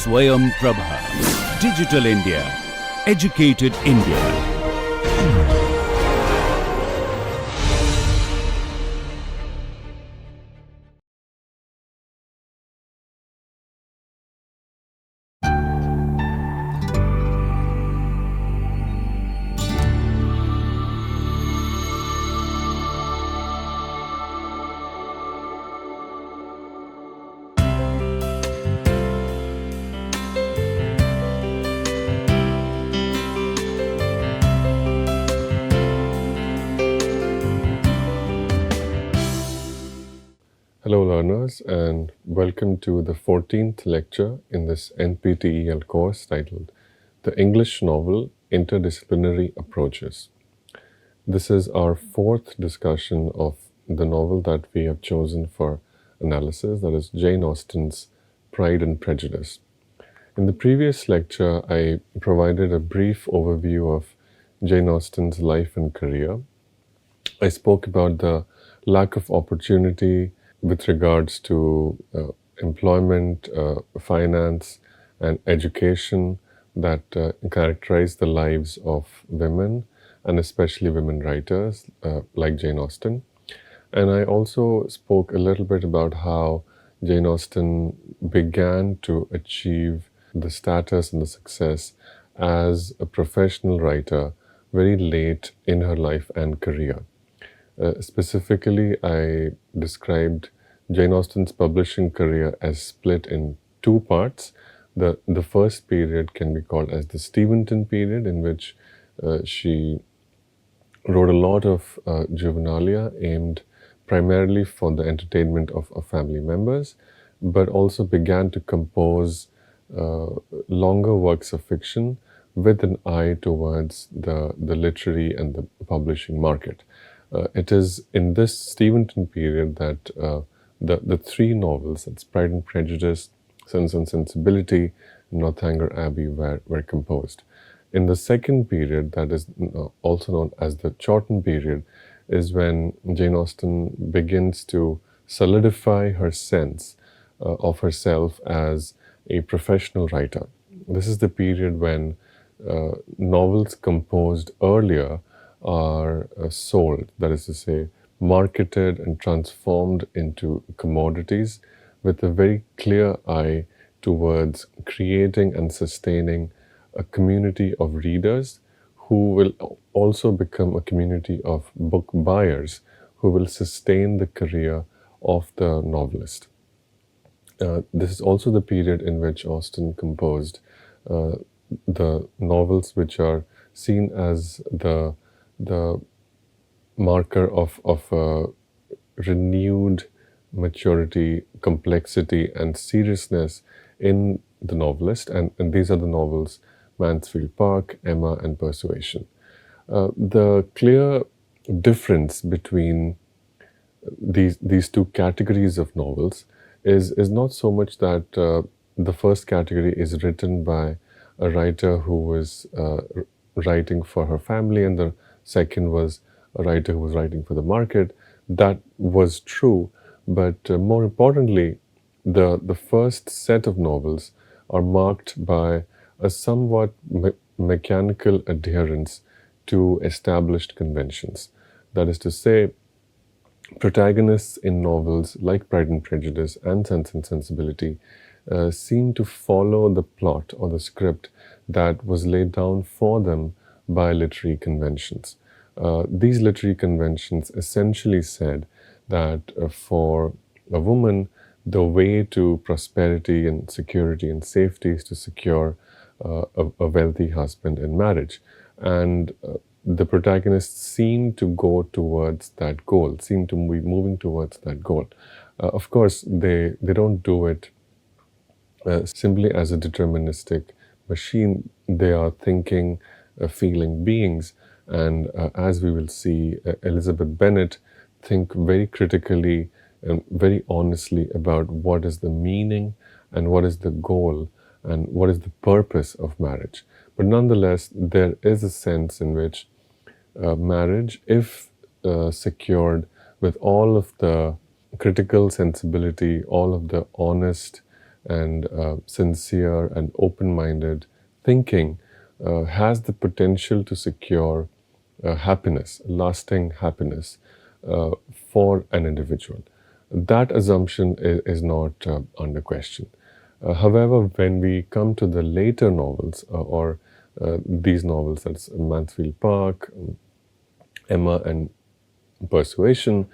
Swayam Prabha. Digital India. Educated India. Hello learners, and welcome to the 14th lecture in this NPTEL course titled The English Novel Interdisciplinary Approaches. This is our fourth discussion of the novel that we have chosen for analysis, that is Jane Austen's Pride and Prejudice. In the previous lecture, I provided a brief overview of Jane Austen's life and career. I spoke about the lack of opportunity with regards to employment, finance, and education that characterize the lives of women, and especially women writers like Jane Austen. And I also spoke a little bit about how Jane Austen began to achieve the status and the success as a professional writer very late in her life and career. Specifically, I described Jane Austen's publishing career as split in two parts. The first period can be called as the Steventon period, in which she wrote a lot of juvenilia aimed primarily for the entertainment of family members, but also began to compose longer works of fiction with an eye towards the literary and the publishing market. It is in this Steventon period that the three novels, that's Pride and Prejudice, Sense and Sensibility, and Northanger Abbey, were composed. In the second period, that is also known as the Chawton period, is when Jane Austen begins to solidify her sense of herself as a professional writer. This is the period when novels composed earlier are sold, that is to say, marketed and transformed into commodities with a very clear eye towards creating and sustaining a community of readers who will also become a community of book buyers who will sustain the career of the novelist. This is also the period in which Austen composed the novels which are seen as the marker of renewed maturity, complexity, and seriousness in the novelist. And these are the novels Mansfield Park, Emma, and Persuasion. The clear difference between these two categories of novels is not so much that the first category is written by a writer who was writing for her family, and the second was a writer who was writing for the market. That was true, but more importantly, the first set of novels are marked by a somewhat mechanical adherence to established conventions. That is to say, protagonists in novels like Pride and Prejudice and Sense and Sensibility seem to follow the plot or the script that was laid down for them by literary conventions. These literary conventions essentially said that for a woman, the way to prosperity and security and safety is to secure a wealthy husband in marriage. And the protagonists seem to go towards that goal, seem to be moving towards that goal. Of course, they don't do it simply as a deterministic machine. They are thinking, feeling beings. And as we will see, Elizabeth Bennet think very critically and very honestly about what is the meaning and what is the goal and what is the purpose of marriage. But nonetheless, there is a sense in which marriage, if secured with all of the critical sensibility, all of the honest and sincere and open-minded thinking has the potential to secure happiness, lasting happiness for an individual. That assumption is not under question. However, when we come to the later novels, or these novels, that's Mansfield Park, Emma, and Persuasion,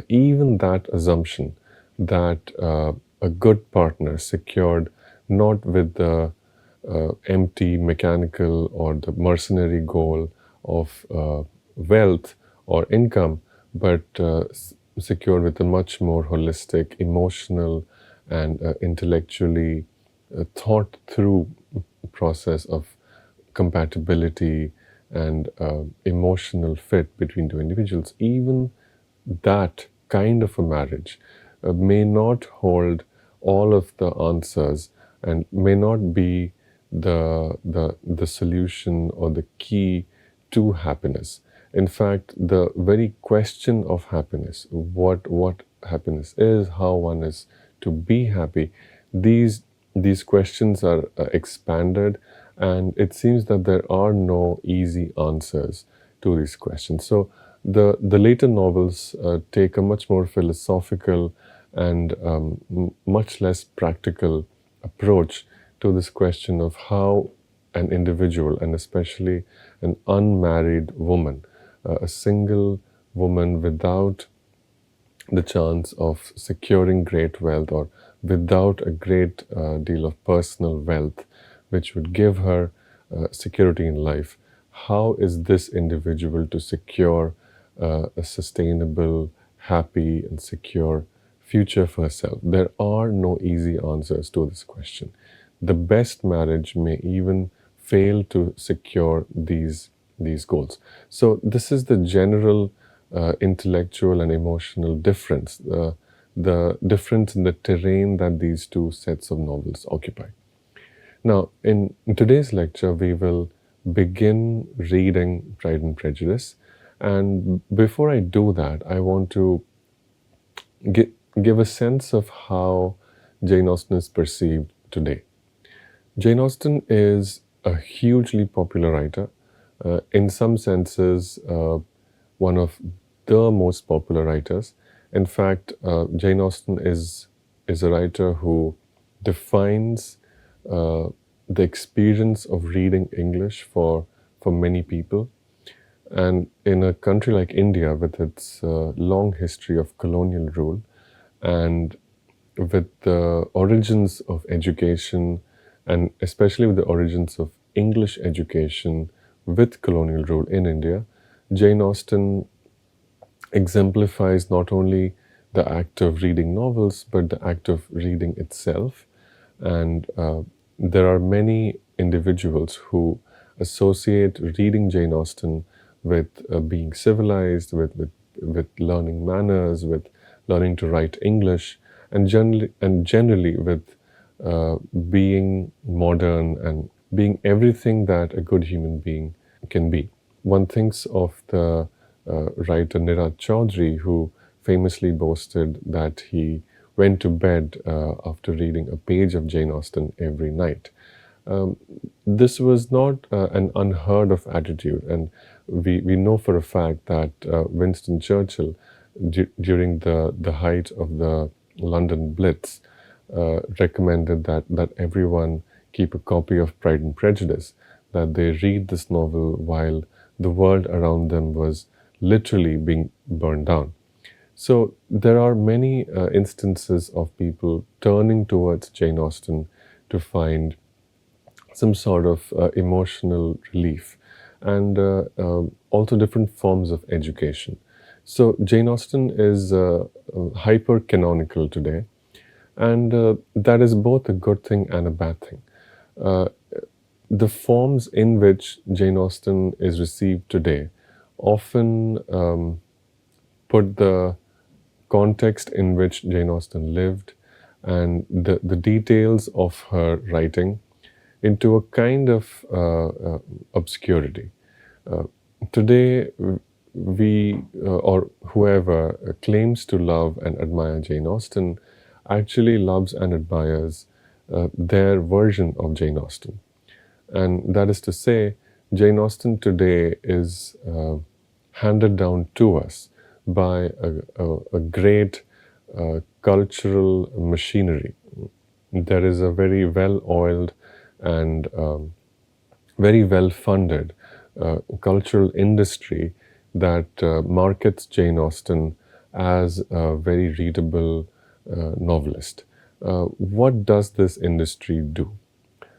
even that assumption that a good partner secured not with the empty, mechanical, or the mercenary goal of wealth or income, but secured with a much more holistic, emotional, and intellectually thought through process of compatibility and emotional fit between two individuals. Even that kind of a marriage may not hold all of the answers and may not be the solution or the key to happiness. In fact, the very question of happiness, what happiness is, how one is to be happy, these questions are expanded, and it seems that there are no easy answers to these questions. So the later novels take a much more philosophical and much less practical approach to this question of how an individual, and especially an unmarried woman, a single woman without the chance of securing great wealth, or without a great deal of personal wealth, which would give her security in life, how is this individual to secure a sustainable, happy, and secure future for herself? There are no easy answers to this question. The best marriage may even fail to secure these goals. So this is the general intellectual and emotional difference, the difference in the terrain that these two sets of novels occupy. Now, in today's lecture, we will begin reading Pride and Prejudice. And before I do that, I want to give a sense of how Jane Austen is perceived today. Jane Austen is a hugely popular writer, in some senses, one of the most popular writers. In fact, Jane Austen is a writer who defines the experience of reading English for many people. And in a country like India, with its long history of colonial rule, and with the origins of education, and especially with the origins of English education with colonial rule in India, Jane Austen exemplifies not only the act of reading novels, but the act of reading itself. And there are many individuals who associate reading Jane Austen with being civilized, with learning manners, with learning to write English, and generally with being modern and being everything that a good human being can be. One thinks of the writer Nirad Chaudhuri, who famously boasted that he went to bed after reading a page of Jane Austen every night. This was not an unheard of attitude, and we know for a fact that Winston Churchill, during the height of the London Blitz, recommended that everyone keep a copy of Pride and Prejudice, that they read this novel while the world around them was literally being burned down. So there are many instances of people turning towards Jane Austen to find some sort of emotional relief, and also different forms of education. So Jane Austen is hyper-canonical today, and that is both a good thing and a bad thing. The forms in which Jane Austen is received today often put the context in which Jane Austen lived and the details of her writing into a kind of obscurity. Today, we, or whoever claims to love and admire Jane Austen, actually loves and admires their version of Jane Austen. And that is to say, Jane Austen today is handed down to us by a great cultural machinery. There is a very well-oiled and very well-funded cultural industry that markets Jane Austen as a very readable novelist. What does this industry do?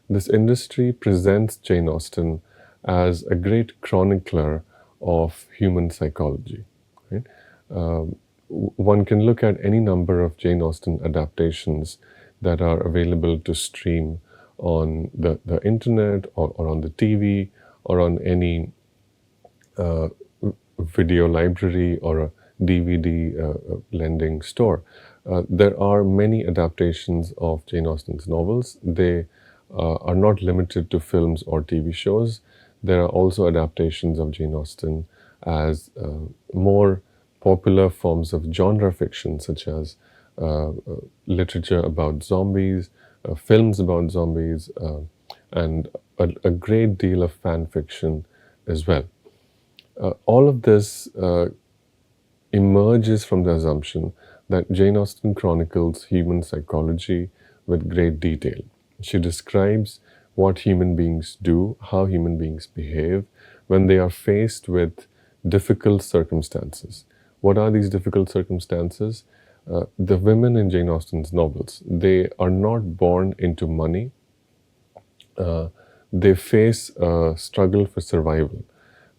This industry presents Jane Austen as a great chronicler of human psychology. Right? One can look at any number of Jane Austen adaptations that are available to stream on the internet or on the TV or on any video library or a DVD lending store. There are many adaptations of Jane Austen's novels. They are not limited to films or TV shows. There are also adaptations of Jane Austen as more popular forms of genre fiction, such as literature about zombies, films about zombies, and a great deal of fan fiction as well. All of this emerges from the assumption that Jane Austen chronicles human psychology with great detail. She describes what human beings do, how human beings behave when they are faced with difficult circumstances. What are these difficult circumstances? The women in Jane Austen's novels, they are not born into money. They face a struggle for survival.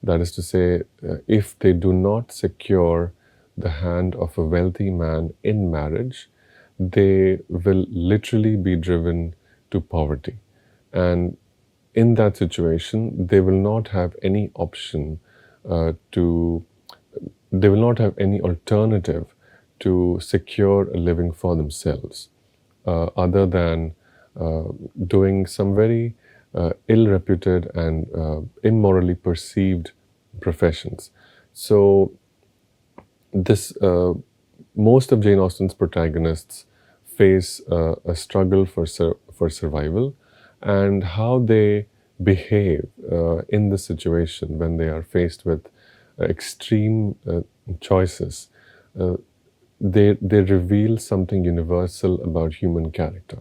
That is to say, if they do not secure the hand of a wealthy man in marriage, they will literally be driven to poverty. And in that situation, they will not have any option they will not have any alternative to secure a living for themselves, other than doing some very ill-reputed and immorally perceived professions. So this most of Jane Austen's protagonists face a struggle for survival, and how they behave in the situation when they are faced with extreme choices. They reveal something universal about human character.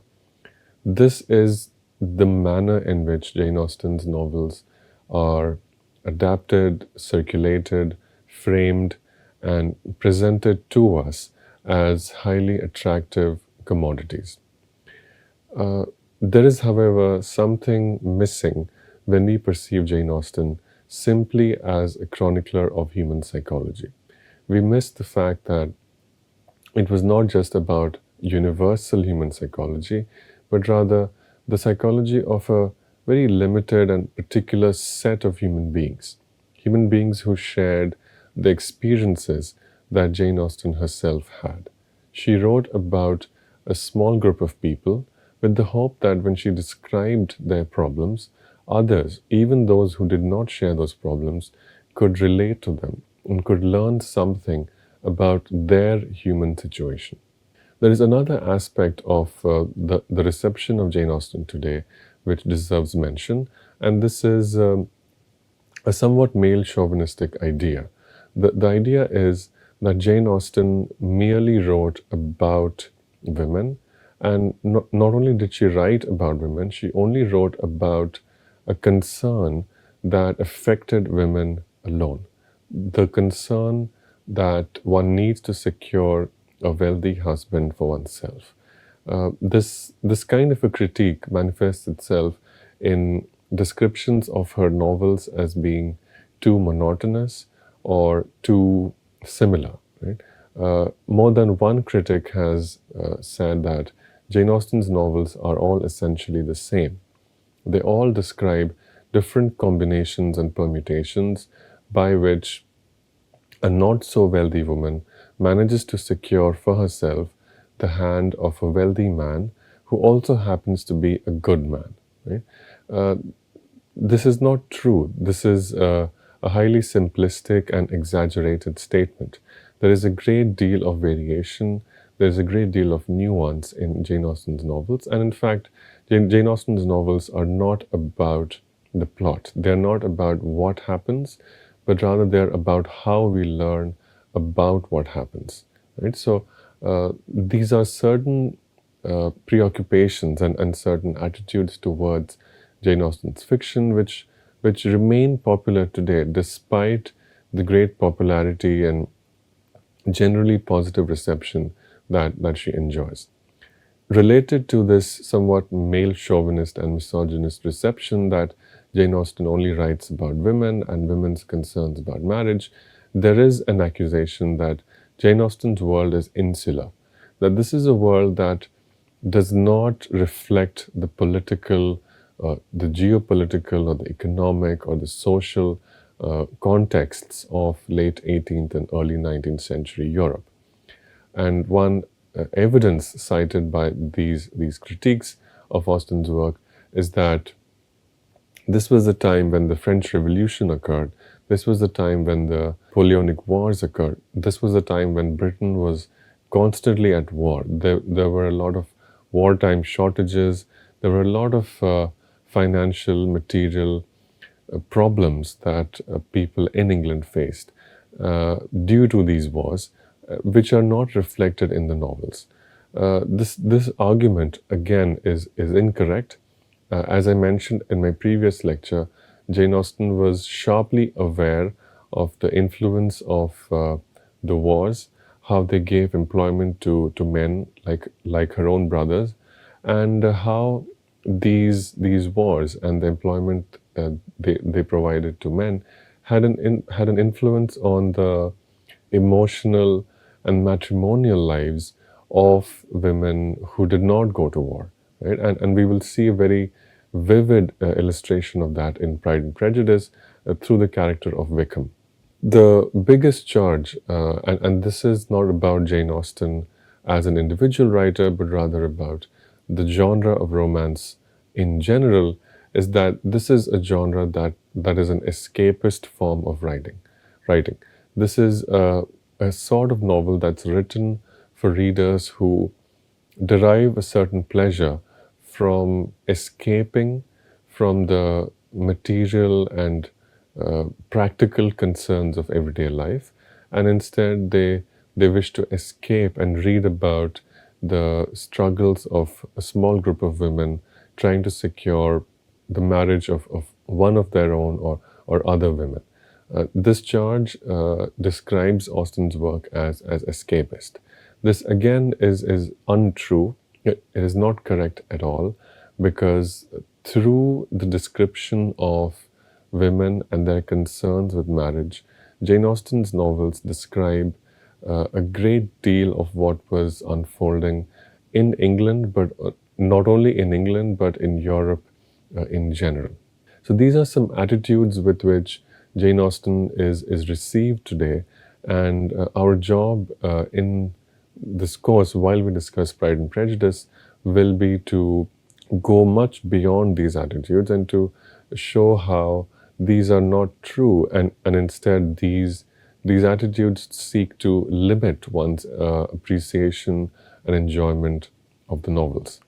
This is the manner in which Jane Austen's novels are adapted, circulated, framed, and presented to us as highly attractive commodities. There is, however, something missing when we perceive Jane Austen simply as a chronicler of human psychology. We miss the fact that it was not just about universal human psychology, but rather the psychology of a very limited and particular set of human beings who shared the experiences that Jane Austen herself had. She wrote about a small group of people with the hope that when she described their problems, others, even those who did not share those problems, could relate to them and could learn something about their human situation. There is another aspect of the reception of Jane Austen today which deserves mention, and this is a somewhat male chauvinistic idea. The idea is that Jane Austen merely wrote about women, and not only did she write about women, she only wrote about a concern that affected women alone. The concern that one needs to secure a wealthy husband for oneself. This kind of a critique manifests itself in descriptions of her novels as being too monotonous or too similar. Right? More than one critic has said that Jane Austen's novels are all essentially the same. They all describe different combinations and permutations by which a not-so-wealthy woman manages to secure for herself the hand of a wealthy man who also happens to be a good man. Right? This is not true. This is a highly simplistic and exaggerated statement. There is a great deal of variation. there's a great deal of nuance in Jane Austen's novels. And in fact, Jane Austen's novels are not about the plot. They're not about what happens, but rather they're about how we learn about what happens. Right? So these are certain preoccupations and certain attitudes towards Jane Austen's fiction, which remain popular today despite the great popularity and generally positive reception that she enjoys. Related to this somewhat male chauvinist and misogynist reception that Jane Austen only writes about women and women's concerns about marriage, there is an accusation that Jane Austen's world is insular, that this is a world that does not reflect the political, the geopolitical, or the economic, or the social contexts of late 18th and early 19th century Europe. And one evidence cited by these critiques of Austen's work is that this was the time when the French Revolution occurred. This was the time when the Napoleonic Wars occurred. This was the time when Britain was constantly at war. There were a lot of wartime shortages. There were a lot of financial, material problems that people in England faced due to these wars, which are not reflected in the novels. This argument, again, is incorrect. As I mentioned in my previous lecture, Jane Austen was sharply aware of the influence of the wars, how they gave employment to men like her own brothers, and how these wars and the employment they provided to men had an influence on the emotional and matrimonial lives of women who did not go to war, right? And we will see a very vivid illustration of that in Pride and Prejudice through the character of Wickham. The biggest charge, and this is not about Jane Austen as an individual writer, but rather about the genre of romance in general, is that this is a genre that is an escapist form of writing. This is a sort of novel that's written for readers who derive a certain pleasure from escaping from the material and practical concerns of everyday life, and instead they wish to escape and read about the struggles of a small group of women trying to secure the marriage of one of their own or other women. This charge describes Austen's work as escapist. This again is untrue. It is not correct at all, because through the description of women and their concerns with marriage, Jane Austen's novels describe a great deal of what was unfolding in England, but not only in England, but in Europe in general. So these are some attitudes with which Jane Austen is received today, and our job in this course, while we discuss Pride and Prejudice, will be to go much beyond these attitudes and to show how these are not true, and instead these attitudes seek to limit one's appreciation and enjoyment of the novels.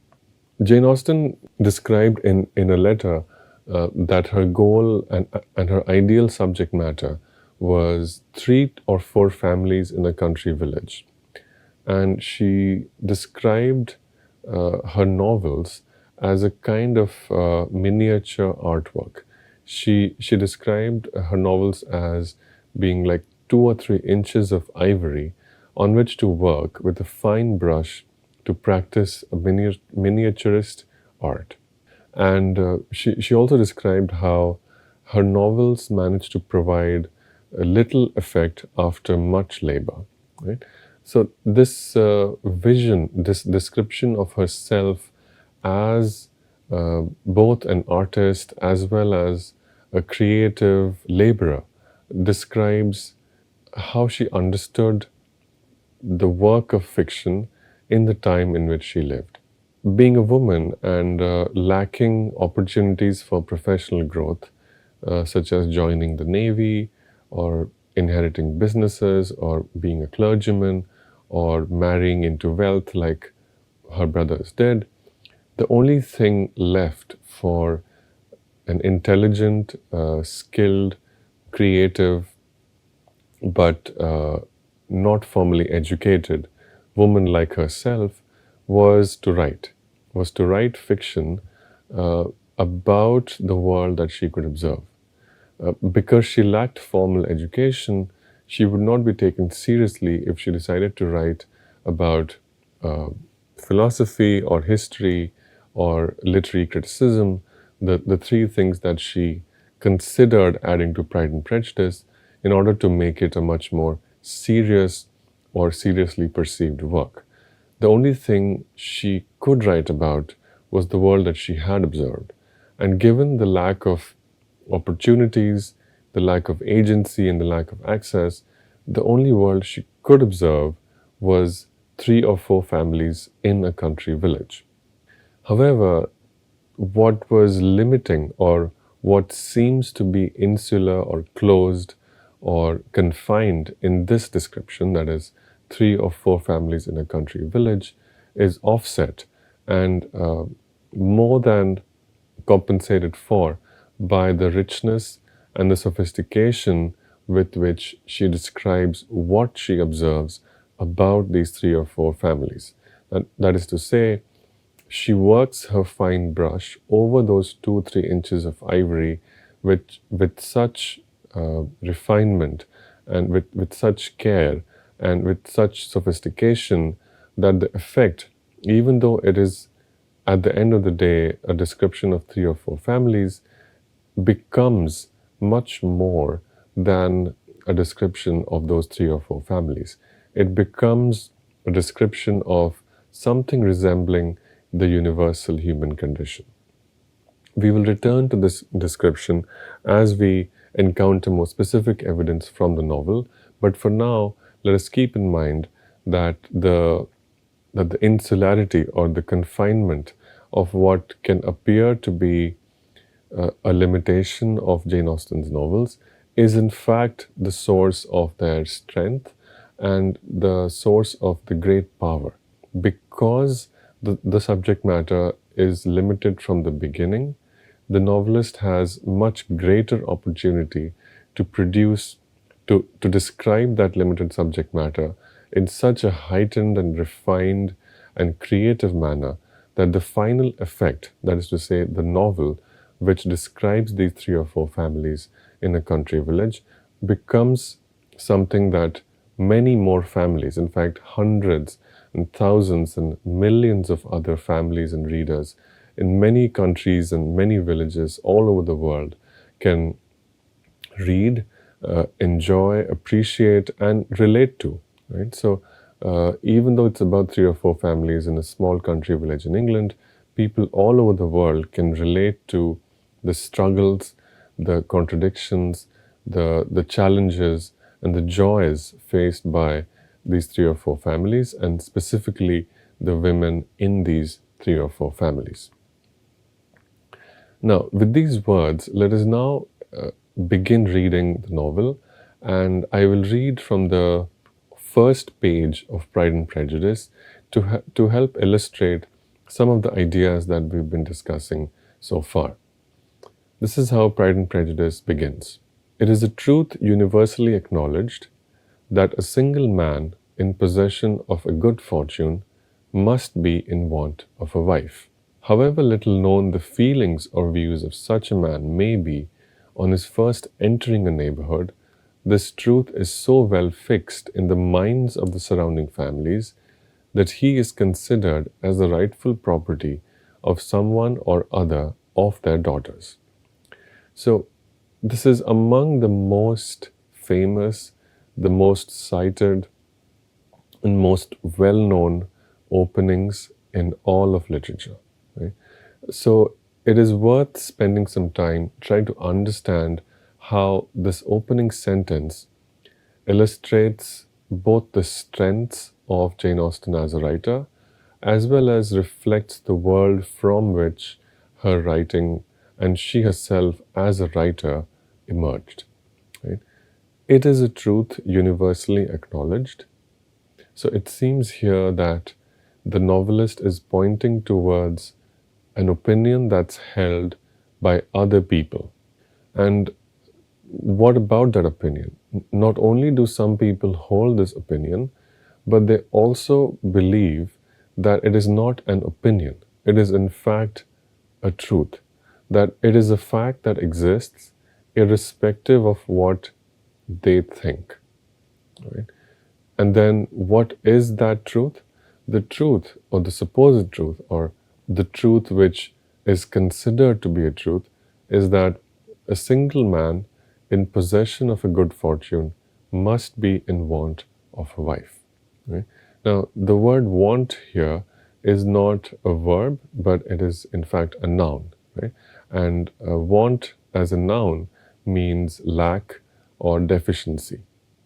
Jane Austen described in a letter that her goal and her ideal subject matter was 3 or 4 families in a country village. And she described her novels as a kind of miniature artwork. She described her novels as being like 2 or 3 inches of ivory on which to work with a fine brush to practice a miniaturist art. And she also described how her novels managed to provide a little effect after much labor. Right? So this vision, this description of herself as both an artist as well as a creative laborer describes how she understood the work of fiction in the time in which she lived. Being a woman and lacking opportunities for professional growth, such as joining the Navy or inheriting businesses or being a clergyman or marrying into wealth like her brothers did. The only thing left for an intelligent, skilled, creative, but not formally educated woman like herself was to write fiction about the world that she could observe. Because she lacked formal education, she would not be taken seriously if she decided to write about uh, philosophy or history or literary criticism, the three things that she considered adding to Pride and Prejudice in order to make it a much more serious or seriously perceived work. The only thing she could write about was the world that she had observed. And given the lack of opportunities, the lack of agency, and the lack of access, the only world she could observe was 3 or 4 families in a country village. However, what was limiting, or what seems to be insular or closed or confined in this description, that is 3 or 4 families in a country village, is offset and more than compensated for by the richness and the sophistication with which she describes what she observes about these 3 or 4 families. That is to say, she works her fine brush over those 2-3 inches of ivory with such refinement and with such care and with such sophistication that the effect, even though it is at the end of the day a description of 3 or 4 families, becomes much more than a description of those 3 or 4 families. It becomes a description of something resembling the universal human condition. We will return to this description as we encounter more specific evidence from the novel, but for now, let us keep in mind that the insularity or the confinement of what can appear to be a limitation of Jane Austen's novels is in fact the source of their strength and the source of the great power, because the subject matter is limited from the beginning. The novelist has much greater opportunity to describe that limited subject matter in such a heightened and refined and creative manner that the final effect, that is to say, the novel, which describes these 3 or 4 families in a country village, becomes something that many more families, in fact, hundreds and thousands and millions of other families and readers in many countries and many villages all over the world can read, enjoy, appreciate, and relate to. Right? So, even though it's about 3 or 4 families in a small country village in England, people all over the world can relate to the struggles, the contradictions, the challenges, and the joys faced by these 3 or 4 families, and specifically the women in these 3 or 4 families. Now, with these words, let us now begin reading the novel, and I will read from the first page of Pride and Prejudice to help illustrate some of the ideas that we've been discussing so far. This is how Pride and Prejudice begins. It is a truth universally acknowledged that a single man in possession of a good fortune must be in want of a wife. However little known the feelings or views of such a man may be on his first entering a neighborhood, this truth is so well fixed in the minds of the surrounding families that he is considered as the rightful property of someone or other of their daughters. So, this is among the most famous, the most cited, and most well-known openings in all of literature. Right? So, it is worth spending some time trying to understand how this opening sentence illustrates both the strengths of Jane Austen as a writer, as well as reflects the world from which her writing and she herself as a writer emerged. Right? It is a truth universally acknowledged. So it seems here that the novelist is pointing towards an opinion that's held by other people. And what about that opinion? Not only do some people hold this opinion, but they also believe that it is not an opinion. It is in fact a truth. That it is a fact that exists irrespective of what they think. Right? And then what is that truth? The truth, or the supposed truth, or the truth which is considered to be a truth, is that a single man in possession of a good fortune must be in want of a wife. Right? Now, the word want here is not a verb, but it is in fact a noun. Right? And want as a noun means lack or deficiency.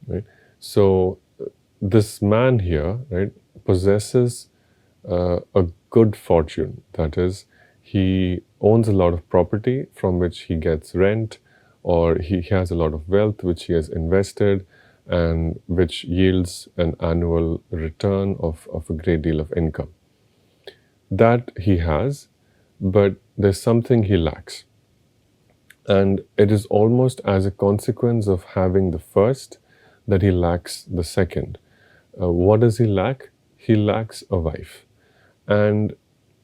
Right? So this man here, right, possesses a good fortune. That is, he owns a lot of property from which he gets rent, or he has a lot of wealth which he has invested and which yields an annual return of a great deal of income. That he has, but there's something he lacks. And it is almost as a consequence of having the first that he lacks the second. What does he lack? He lacks a wife. And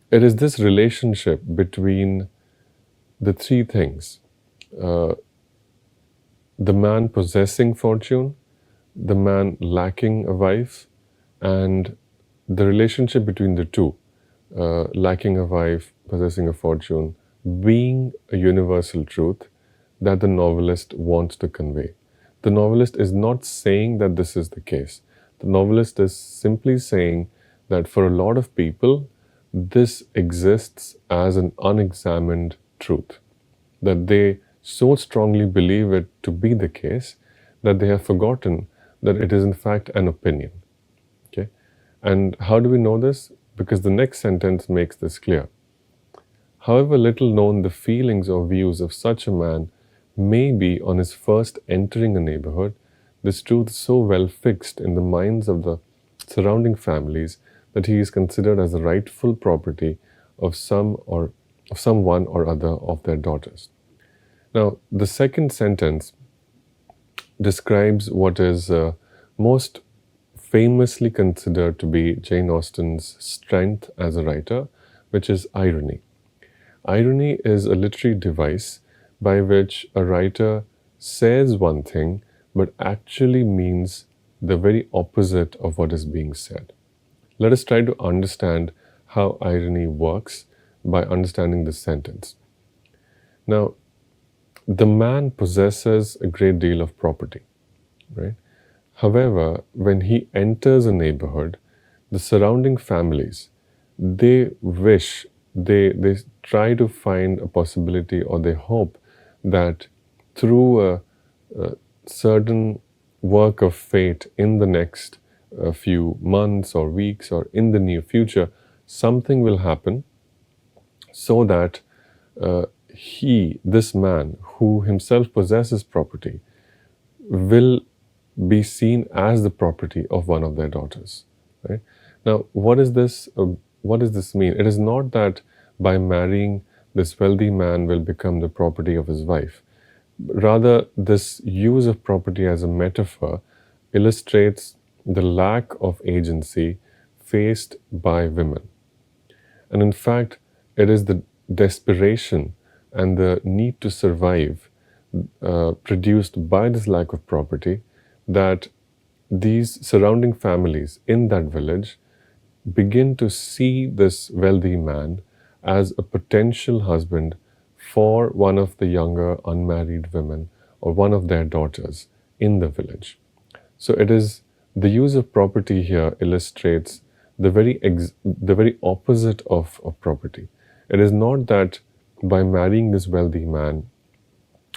it is this relationship between the three things: the man possessing fortune, the man lacking a wife, and the relationship between the two, lacking a wife, possessing a fortune, being a universal truth that the novelist wants to convey. The novelist is not saying that this is the case. The novelist is simply saying that for a lot of people, this exists as an unexamined truth, that they so strongly believe it to be the case that they have forgotten that it is in fact an opinion. Okay? And how do we know this? Because the next sentence makes this clear. However little known the feelings or views of such a man may be on his first entering a neighborhood, this truth is so well fixed in the minds of the surrounding families that he is considered as the rightful property of someone or other of their daughters. Now, the second sentence describes what is most famously considered to be Jane Austen's strength as a writer, which is irony. Irony is a literary device by which a writer says one thing but actually means the very opposite of what is being said. Let us try to understand how irony works by understanding this sentence. Now, the man possesses a great deal of property, right? However, when he enters a neighborhood, the surrounding families, they try to find a possibility, or they hope that through a certain work of fate in the next few months or weeks or in the near future, something will happen so that this man who himself possesses property will be seen as the property of one of their daughters. Right? Now, what does this mean? It is not that by marrying this wealthy man will become the property of his wife. Rather, this use of property as a metaphor illustrates the lack of agency faced by women. And in fact, it is the desperation and the need to survive produced by this lack of property that these surrounding families in that village begin to see this wealthy man as a potential husband for one of the younger unmarried women or one of their daughters in the village. So it is the use of property here illustrates the very opposite of property. It is not that by marrying this wealthy man,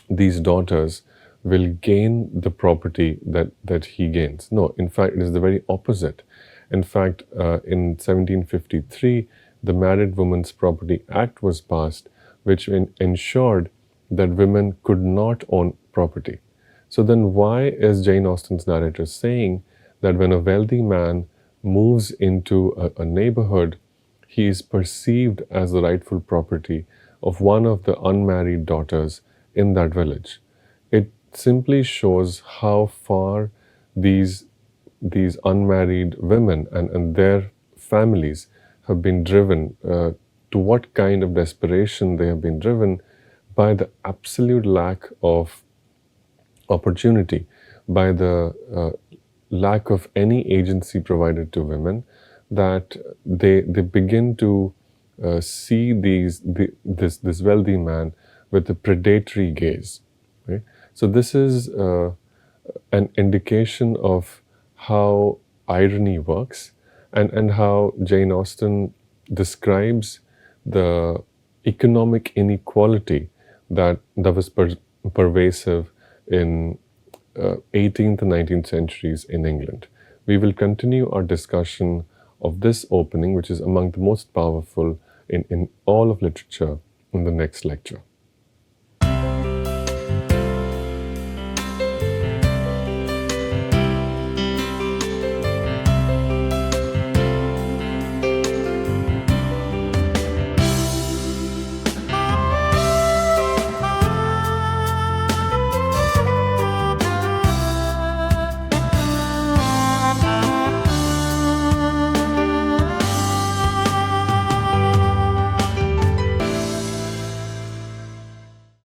these daughters will gain the property that he gains. No, in fact, it is the very opposite. In fact, in 1753, the Married Women's Property Act was passed, which ensured that women could not own property. So then why is Jane Austen's narrator saying that when a wealthy man moves into a neighborhood, he is perceived as the rightful property of one of the unmarried daughters in that village. It simply shows how far these unmarried women and their families have been driven, to what kind of desperation they have been driven by the absolute lack of opportunity, by the lack of any agency provided to women, that they begin to see this wealthy man with a predatory gaze. Right? So this is an indication of how irony works, and how Jane Austen describes the economic inequality that was pervasive in 18th and 19th centuries in England. We will continue our discussion of this opening, which is among the most powerful in all of literature, in the next lecture.